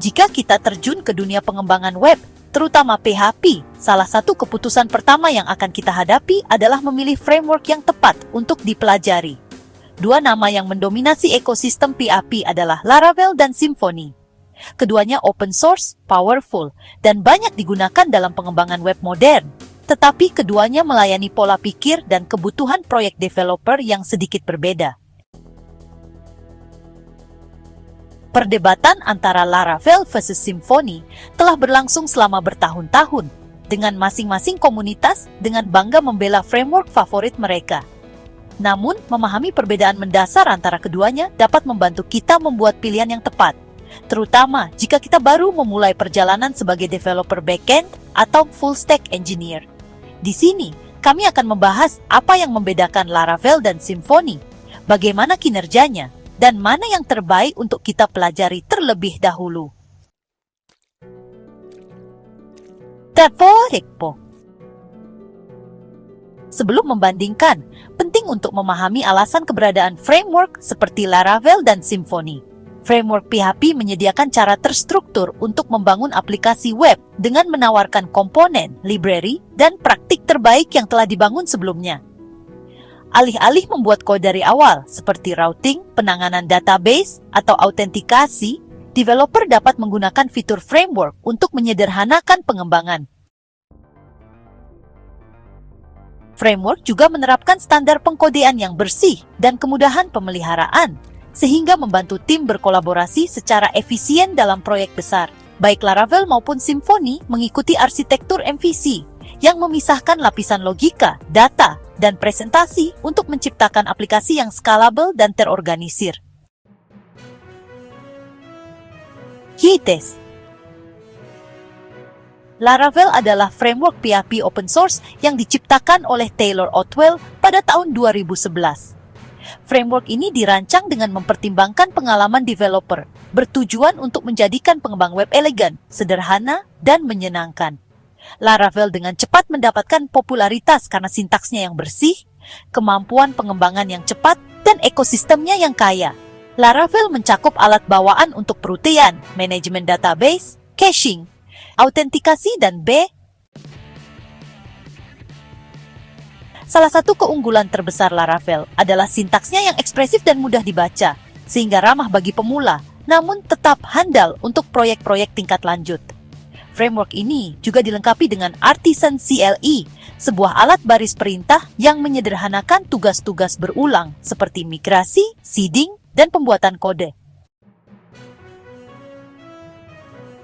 Jika kita terjun ke dunia pengembangan web, terutama PHP, salah satu keputusan pertama yang akan kita hadapi adalah memilih framework yang tepat untuk dipelajari. Dua nama yang mendominasi ekosistem PHP adalah Laravel dan Symfony. Keduanya open source, powerful, dan banyak digunakan dalam pengembangan web modern. Tetapi keduanya melayani pola pikir dan kebutuhan proyek developer yang sedikit berbeda. Perdebatan antara Laravel versus Symfony telah berlangsung selama bertahun-tahun, dengan masing-masing komunitas dengan bangga membela framework favorit mereka. Namun, memahami perbedaan mendasar antara keduanya dapat membantu kita membuat pilihan yang tepat, terutama jika kita baru memulai perjalanan sebagai developer backend atau full stack engineer. Di sini, kami akan membahas apa yang membedakan Laravel dan Symfony, bagaimana kinerjanya, dan mana yang terbaik untuk kita pelajari terlebih dahulu. Terporekpo. Sebelum membandingkan, penting untuk memahami alasan keberadaan framework seperti Laravel dan Symfony. Framework PHP menyediakan cara terstruktur untuk membangun aplikasi web dengan menawarkan komponen, library, dan praktik terbaik yang telah dibangun sebelumnya. Alih-alih membuat kode dari awal, seperti routing, penanganan database, atau autentikasi, developer dapat menggunakan fitur framework untuk menyederhanakan pengembangan. Framework juga menerapkan standar pengkodean yang bersih dan kemudahan pemeliharaan, sehingga membantu tim berkolaborasi secara efisien dalam proyek besar. Baik Laravel maupun Symfony mengikuti arsitektur MVC, yang memisahkan lapisan logika, data, dan presentasi untuk menciptakan aplikasi yang scalable dan terorganisir. Hites. Laravel adalah framework PHP open source yang diciptakan oleh Taylor Otwell pada tahun 2011. Framework ini dirancang dengan mempertimbangkan pengalaman developer, bertujuan untuk menjadikan pengembang web elegan, sederhana, dan menyenangkan. Laravel dengan cepat mendapatkan popularitas karena sintaksnya yang bersih, kemampuan pengembangan yang cepat, dan ekosistemnya yang kaya. Laravel mencakup alat bawaan untuk perutian, manajemen database, caching, autentikasi, dan Salah satu keunggulan terbesar Laravel adalah sintaksnya yang ekspresif dan mudah dibaca, sehingga ramah bagi pemula, namun tetap handal untuk proyek-proyek tingkat lanjut. Framework ini juga dilengkapi dengan Artisan CLI, sebuah alat baris perintah yang menyederhanakan tugas-tugas berulang seperti migrasi, seeding, dan pembuatan kode.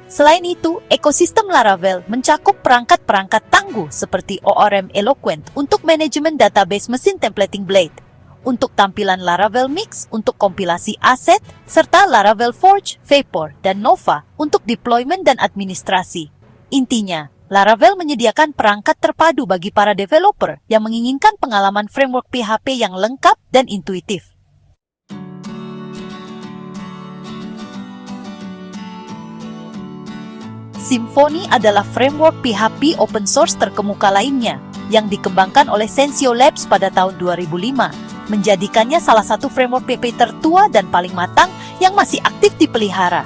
Selain itu, ekosistem Laravel mencakup perangkat-perangkat tangguh seperti ORM Eloquent untuk manajemen database mesin templating Blade, untuk tampilan Laravel Mix untuk kompilasi aset, serta Laravel Forge, Vapor, dan Nova untuk deployment dan administrasi. Intinya, Laravel menyediakan perangkat terpadu bagi para developer yang menginginkan pengalaman framework PHP yang lengkap dan intuitif. Symfony adalah framework PHP open source terkemuka lainnya yang dikembangkan oleh Sensio Labs pada tahun 2005, menjadikannya salah satu framework PHP tertua dan paling matang yang masih aktif dipelihara.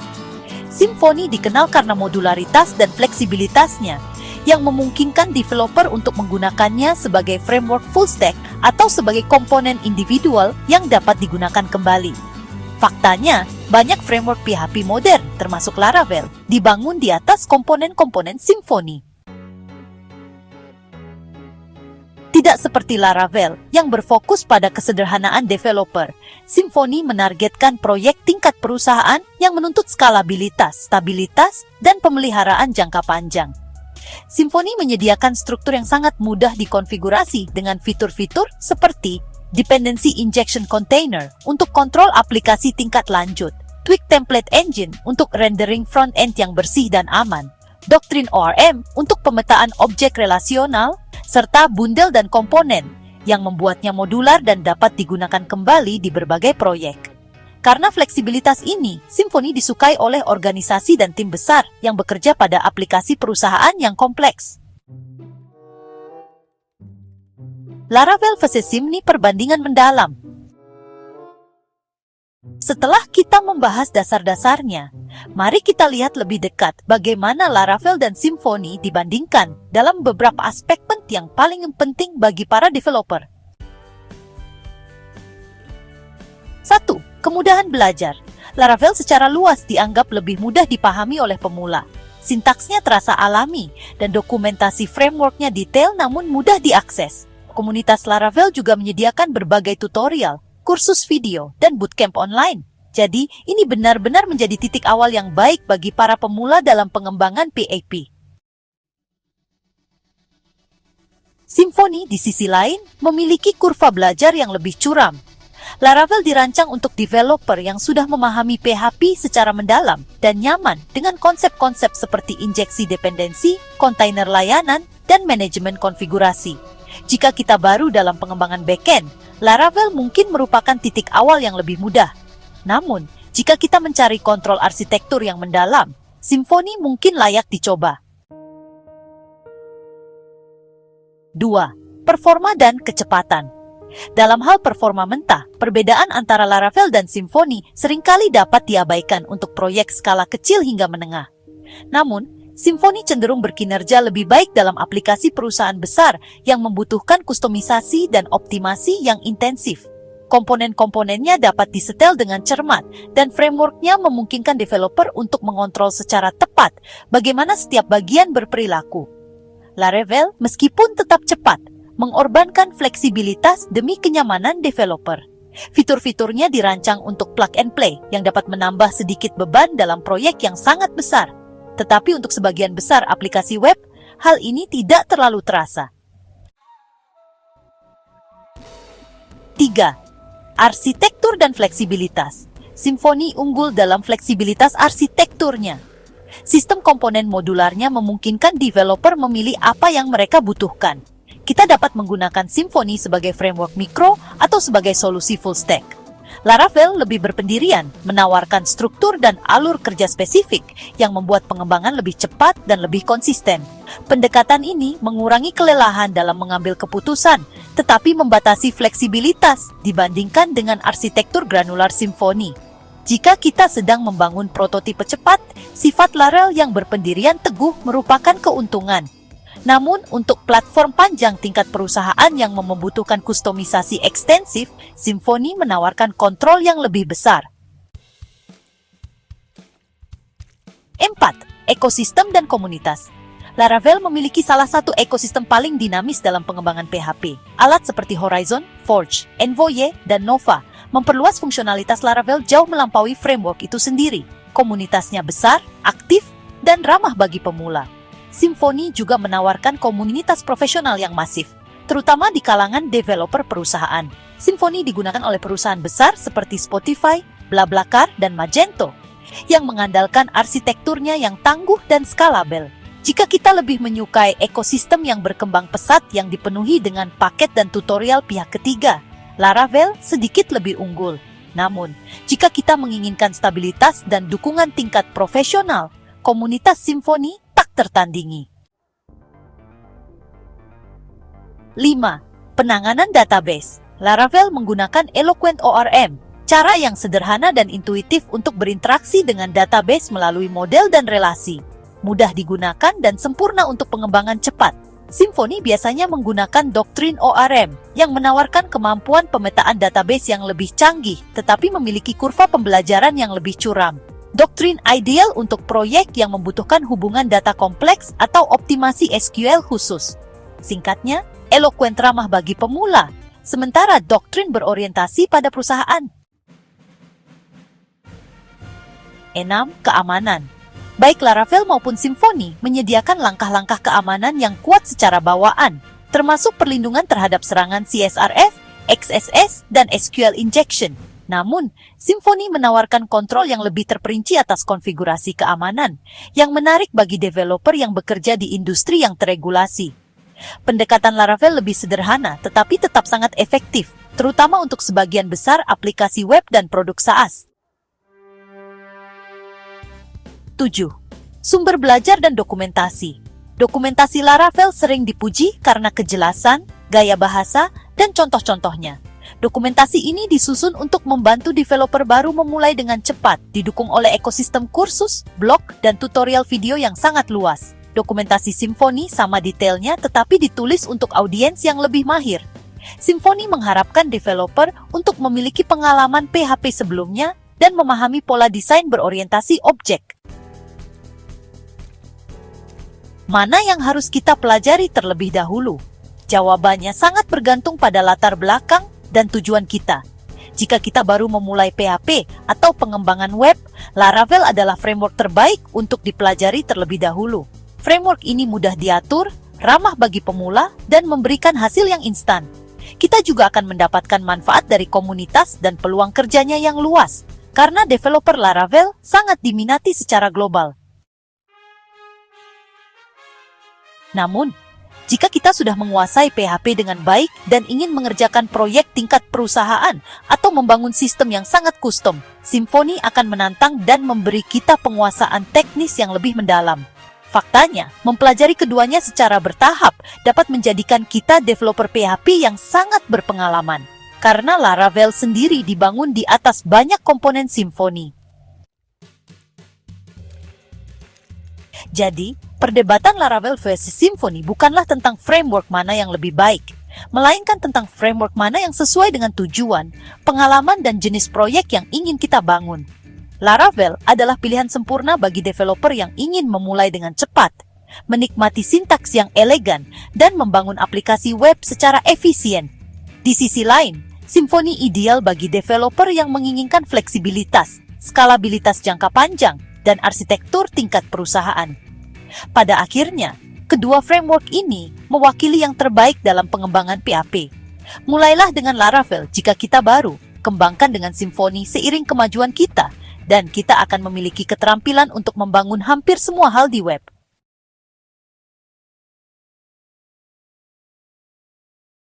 Symfony dikenal karena modularitas dan fleksibilitasnya, yang memungkinkan developer untuk menggunakannya sebagai framework full stack atau sebagai komponen individual yang dapat digunakan kembali. Faktanya, banyak framework PHP modern, termasuk Laravel, dibangun di atas komponen-komponen Symfony. Tidak seperti Laravel, yang berfokus pada kesederhanaan developer, Symfony menargetkan proyek tingkat perusahaan yang menuntut skalabilitas, stabilitas, dan pemeliharaan jangka panjang. Symfony menyediakan struktur yang sangat mudah dikonfigurasi dengan fitur-fitur seperti Dependency Injection Container untuk kontrol aplikasi tingkat lanjut, Twig Template Engine untuk rendering front-end yang bersih dan aman, Doctrine ORM untuk pemetaan objek relasional, serta bundel dan komponen yang membuatnya modular dan dapat digunakan kembali di berbagai proyek. Karena fleksibilitas ini, Symfony disukai oleh organisasi dan tim besar yang bekerja pada aplikasi perusahaan yang kompleks. Laravel versus Symfony, perbandingan mendalam. Setelah kita membahas dasar-dasarnya, mari kita lihat lebih dekat bagaimana Laravel dan Symfony dibandingkan dalam beberapa aspek yang paling penting bagi para developer. 1. Kemudahan belajar. Laravel secara luas dianggap lebih mudah dipahami oleh pemula. Sintaksnya terasa alami, dan dokumentasi frameworknya detail namun mudah diakses. Komunitas Laravel juga menyediakan berbagai tutorial, kursus video, dan bootcamp online. Jadi, ini benar-benar menjadi titik awal yang baik bagi para pemula dalam pengembangan PHP. Symfony di sisi lain memiliki kurva belajar yang lebih curam. Laravel dirancang untuk developer yang sudah memahami PHP secara mendalam dan nyaman dengan konsep-konsep seperti injeksi dependensi, kontainer layanan, dan manajemen konfigurasi. Jika kita baru dalam pengembangan backend, Laravel mungkin merupakan titik awal yang lebih mudah. Namun, jika kita mencari kontrol arsitektur yang mendalam, Symfony mungkin layak dicoba. 2. Performa dan kecepatan. Dalam hal performa mentah, perbedaan antara Laravel dan Symfony seringkali dapat diabaikan untuk proyek skala kecil hingga menengah. Namun, Symfony cenderung berkinerja lebih baik dalam aplikasi perusahaan besar yang membutuhkan kustomisasi dan optimasi yang intensif. Komponen-komponennya dapat disetel dengan cermat, dan frameworknya memungkinkan developer untuk mengontrol secara tepat bagaimana setiap bagian berperilaku. Laravel, meskipun tetap cepat, mengorbankan fleksibilitas demi kenyamanan developer. Fitur-fiturnya dirancang untuk plug and play yang dapat menambah sedikit beban dalam proyek yang sangat besar. Tetapi untuk sebagian besar aplikasi web, hal ini tidak terlalu terasa. 3. Arsitektur dan fleksibilitas. Symfony unggul dalam fleksibilitas arsitekturnya. Sistem komponen modularnya memungkinkan developer memilih apa yang mereka butuhkan. Kita dapat menggunakan Symfony sebagai framework mikro atau sebagai solusi full stack. Laravel lebih berpendirian, menawarkan struktur dan alur kerja spesifik yang membuat pengembangan lebih cepat dan lebih konsisten. Pendekatan ini mengurangi kelelahan dalam mengambil keputusan, tetapi membatasi fleksibilitas dibandingkan dengan arsitektur granular Symfony. Jika kita sedang membangun prototipe cepat, sifat Laravel yang berpendirian teguh merupakan keuntungan. Namun, untuk platform panjang tingkat perusahaan yang membutuhkan kustomisasi ekstensif, Symfony menawarkan kontrol yang lebih besar. 4. Ekosistem dan komunitas. Laravel memiliki salah satu ekosistem paling dinamis dalam pengembangan PHP. Alat seperti Horizon, Forge, Envoy, dan Nova memperluas fungsionalitas Laravel jauh melampaui framework itu sendiri. Komunitasnya besar, aktif, dan ramah bagi pemula. Symfony juga menawarkan komunitas profesional yang masif, terutama di kalangan developer perusahaan. Symfony digunakan oleh perusahaan besar seperti Spotify, BlaBlaCar, dan Magento, yang mengandalkan arsitekturnya yang tangguh dan skalabel. Jika kita lebih menyukai ekosistem yang berkembang pesat yang dipenuhi dengan paket dan tutorial pihak ketiga, Laravel sedikit lebih unggul. Namun, jika kita menginginkan stabilitas dan dukungan tingkat profesional, komunitas Symfony tak tertandingi. 5. Penanganan database. Laravel menggunakan Eloquent ORM, cara yang sederhana dan intuitif untuk berinteraksi dengan database melalui model dan relasi. Mudah digunakan dan sempurna untuk pengembangan cepat. Symfony biasanya menggunakan doktrin ORM yang menawarkan kemampuan pemetaan database yang lebih canggih, tetapi memiliki kurva pembelajaran yang lebih curam. Doktrin ideal untuk proyek yang membutuhkan hubungan data kompleks atau optimasi SQL khusus. Singkatnya, Eloquent ramah bagi pemula, sementara doktrin berorientasi pada perusahaan. 6. Keamanan. Baik Laravel maupun Symfony menyediakan langkah-langkah keamanan yang kuat secara bawaan, termasuk perlindungan terhadap serangan CSRF, XSS, dan SQL injection. Namun, Symfony menawarkan kontrol yang lebih terperinci atas konfigurasi keamanan, yang menarik bagi developer yang bekerja di industri yang teregulasi. Pendekatan Laravel lebih sederhana, tetapi tetap sangat efektif, terutama untuk sebagian besar aplikasi web dan produk SaaS. 7. Sumber belajar dan dokumentasi. Dokumentasi Laravel sering dipuji karena kejelasan, gaya bahasa, dan contoh-contohnya. Dokumentasi ini disusun untuk membantu developer baru memulai dengan cepat, didukung oleh ekosistem kursus, blog, dan tutorial video yang sangat luas. Dokumentasi Symfony sama detailnya tetapi ditulis untuk audiens yang lebih mahir. Symfony mengharapkan developer untuk memiliki pengalaman PHP sebelumnya dan memahami pola desain berorientasi objek. Mana yang harus kita pelajari terlebih dahulu? Jawabannya sangat bergantung pada latar belakang dan tujuan kita. Jika kita baru memulai PHP atau pengembangan web, Laravel adalah framework terbaik untuk dipelajari terlebih dahulu. Framework ini mudah diatur, ramah bagi pemula, dan memberikan hasil yang instan. Kita juga akan mendapatkan manfaat dari komunitas dan peluang kerjanya yang luas, karena developer Laravel sangat diminati secara global. Namun, jika kita sudah menguasai PHP dengan baik dan ingin mengerjakan proyek tingkat perusahaan atau membangun sistem yang sangat custom, Symfony akan menantang dan memberi kita penguasaan teknis yang lebih mendalam. Faktanya, mempelajari keduanya secara bertahap dapat menjadikan kita developer PHP yang sangat berpengalaman, karena Laravel sendiri dibangun di atas banyak komponen Symfony. Jadi, perdebatan Laravel versus Symfony bukanlah tentang framework mana yang lebih baik, melainkan tentang framework mana yang sesuai dengan tujuan, pengalaman, dan jenis proyek yang ingin kita bangun. Laravel adalah pilihan sempurna bagi developer yang ingin memulai dengan cepat, menikmati sintaks yang elegan, dan membangun aplikasi web secara efisien. Di sisi lain, Symfony ideal bagi developer yang menginginkan fleksibilitas, skalabilitas jangka panjang, dan arsitektur tingkat perusahaan. Pada akhirnya, kedua framework ini mewakili yang terbaik dalam pengembangan PHP. Mulailah dengan Laravel jika kita baru, kembangkan dengan Symfony seiring kemajuan kita, dan kita akan memiliki keterampilan untuk membangun hampir semua hal di web.